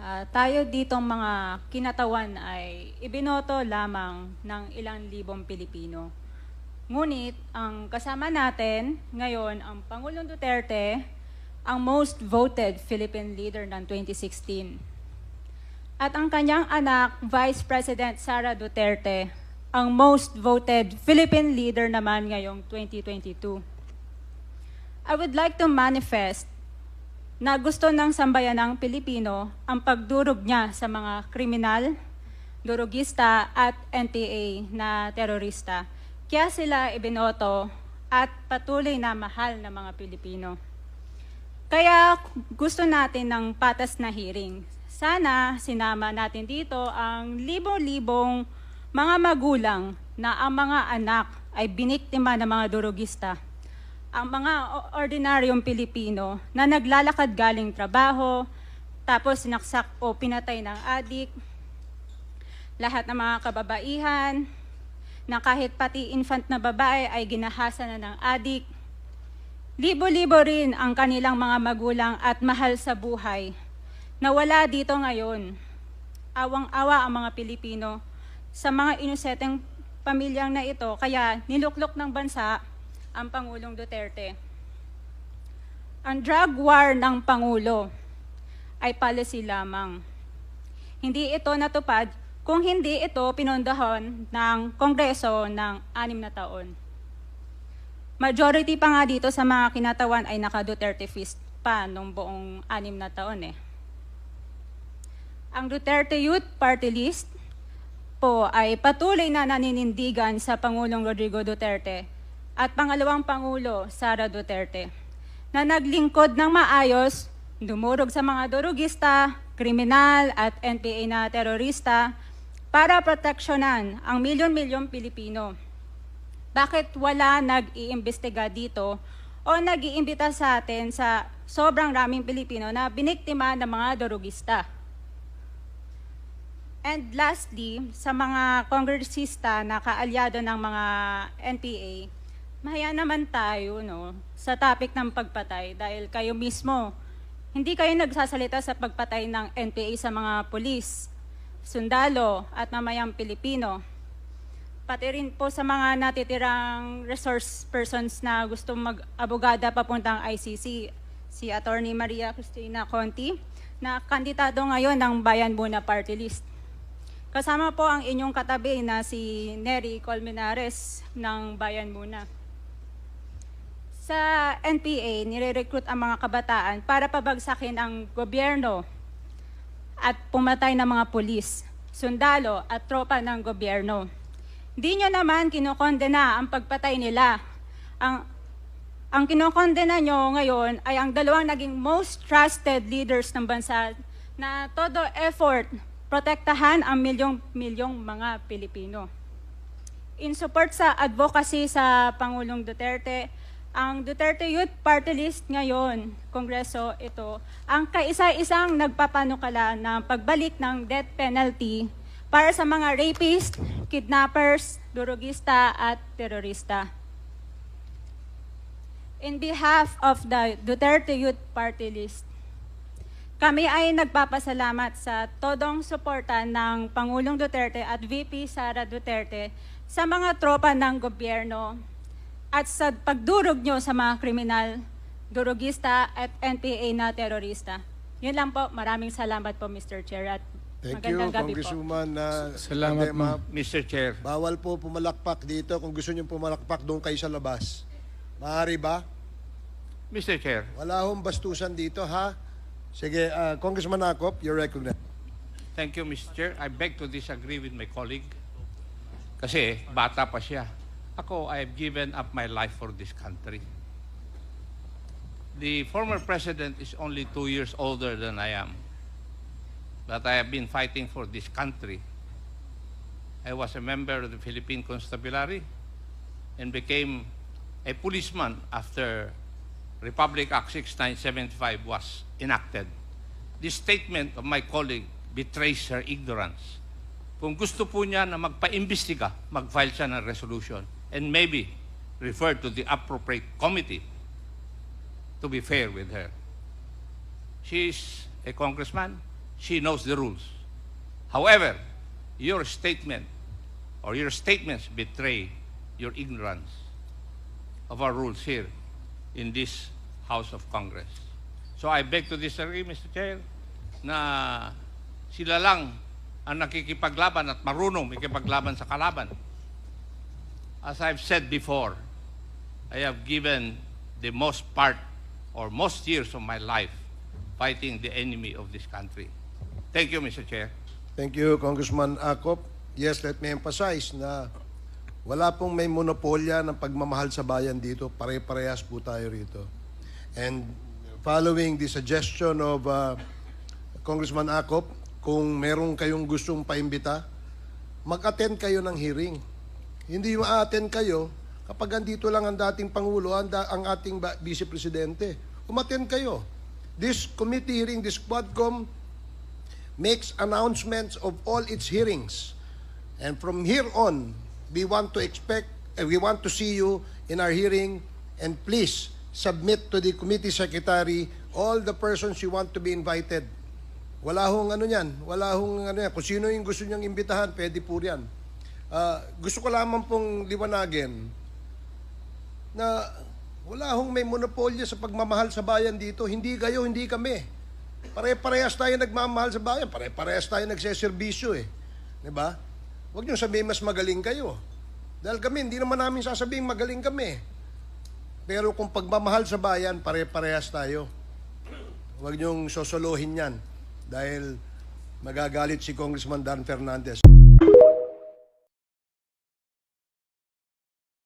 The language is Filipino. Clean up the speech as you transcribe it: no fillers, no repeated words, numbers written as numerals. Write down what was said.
Tayo ditong mga kinatawan ay ibinoto lamang ng ilang libong Pilipino. Ngunit ang kasama natin ngayon ang Pangulong Duterte, ang most voted Philippine leader ng 2016. At ang kanyang anak, Vice President Sara Duterte, ang most voted Philippine leader naman ngayong 2022. I would like to manifest na gusto ng sambayanang Pilipino ang pagdurog niya sa mga kriminal, durugista at NPA na terorista. Kaya sila ibinoto at patuloy na mahal ng mga Pilipino. Kaya gusto natin ng patas na hearing. Sana sinama natin dito ang libo-libong mga magulang na ang mga anak ay biniktima ng mga durugista. Ang mga ordinaryong Pilipino na naglalakad galing trabaho, tapos sinaksak o pinatay ng adik, lahat ng mga kababaihan, na kahit pati infant na babae ay ginahasa na ng adik. Libo-libo rin ang kanilang mga magulang at mahal sa buhay na wala dito ngayon. Awang-awa ang mga Pilipino sa mga inuseteng pamilyang na ito, kaya niluklok ng bansa ang Pangulong Duterte. Ang drug war ng Pangulo ay policy lamang. Hindi ito natupad kung hindi ito pinondohan ng Kongreso ng 6 na taon. Majority pa nga dito sa mga kinatawan ay naka-Duterte fist pa nung buong 6 na taon eh. Ang Duterte Youth Party List po ay patuloy na naninindigan sa Pangulong Rodrigo Duterte at pangalawang Pangulo, Sara Duterte, na naglingkod ng maayos, dumurog sa mga durugista, kriminal at NPA na terorista para proteksyonan ang milyon-milyong Pilipino. Bakit wala nag-iimbestiga dito o nag-iimbita sa atin sa sobrang raming Pilipino na biniktima ng mga durugista? And lastly, sa mga kongresista na kaalyado ng mga NPA, mahaya naman tayo sa topic ng pagpatay dahil kayo mismo, hindi kayo nagsasalita sa pagpatay ng NPA sa mga pulis, sundalo at mamayang Pilipino. Pati rin po sa mga natitirang resource persons na gusto mag-abogada papuntang ICC, si Attorney Maria Cristina Conti, na kandidato ngayon ng Bayan Muna Party List. Kasama po ang inyong katabi na si Nery Colmenares ng Bayan Muna. Sa NPA, nire-recruit ang mga kabataan para pabagsakin ang gobyerno at pumatay ng mga pulis, sundalo at tropa ng gobyerno. Di nyo naman kinokondena ang pagpatay nila. Ang kinokondena nyo ngayon ay ang dalawang naging most trusted leaders ng bansa na todo effort protektahan ang milyong-milyong mga Pilipino. In support sa advocacy sa Pangulong Duterte, ang Duterte Youth Party List ngayon, Kongreso ito, ang kaisa-isang nagpapanukala ng pagbalik ng death penalty para sa mga rapist, kidnappers, durugista at terorista. In behalf of the Duterte Youth Party List, kami ay nagpapasalamat sa todong suporta ng Pangulong Duterte at VP Sara Duterte sa mga tropa ng gobyerno at sa pagdurog nyo sa mga kriminal, durugista at NPA na terorista. Yun lang po. Maraming salamat po, Mr. Chair. At Thank you, magandang gabi po. Congresswoman. Salamat, ma'am. Mr. Chair. Bawal po pumalakpak dito. Kung gusto niyo pumalakpak, doon kayo sa labas. Maaari ba? Mr. Chair, Wala hong bastusan dito, ha? Sige, Congressman Acop, you're recognized. thank you, Mr. Chair. I beg to disagree with my colleague. Kasi bata pa siya. Ako, I have given up my life for this country. The former president is only 2 years older than I am. But I have been fighting for this country. I was a member of the Philippine Constabulary and became a policeman after Republic Act 6975 was enacted. This statement of my colleague betrays her ignorance. Kung gusto po niya na magpa-imbestiga, mag-file siya ng resolution and maybe refer to the appropriate committee to be fair with her. She is a congressman. she knows the rules. However, your statement or your statements betray your ignorance of our rules here in this House of Congress. So I beg to disagree, Mr. Chair, na sila lang ang nakikipaglaban at marunong makipaglaban sa kalaban. As I've said before, I have given the most part or most years of my life fighting the enemy of this country. Thank you, Mr. Chair. Thank you, Congressman Acop. Yes, let me emphasize na wala pong may monopolya ng pagmamahal sa bayan dito. Pare-parehas po tayo rito. And following the suggestion of Congressman Acop, kung meron kayong gustong paimbita, mag-attend kayo ng hearing. Hindi ma-attend kayo kapag andito lang ang dating Pangulo, ang ating Vice Presidente. Umattend kayo. This committee hearing, this Quadcom, makes announcements of all its hearings. And from here on, we want to see you in our hearing, and please submit to the committee secretary all the persons you want to be invited. Wala hong ano yan. Wala hong ano yan. Kung sino yung gusto niyang imbitahan, pwede po yan. Gusto ko lamang pong liwanagin na wala hong may monopolya sa pagmamahal sa bayan dito. Hindi kayo, hindi kami. Pare-parehas tayo nagmamahal sa bayan. Pare-parehas tayo nagseserbisyo eh. Diba? Huwag niyo sabihin mas magaling kayo. Dahil kami, hindi naman namin sasabihin magaling kami. Pero kung pagmamahal sa bayan, pare-parehas tayo. Huwag niyong sosolohin yan. Dahil magagalit si Congressman Dan Fernandez.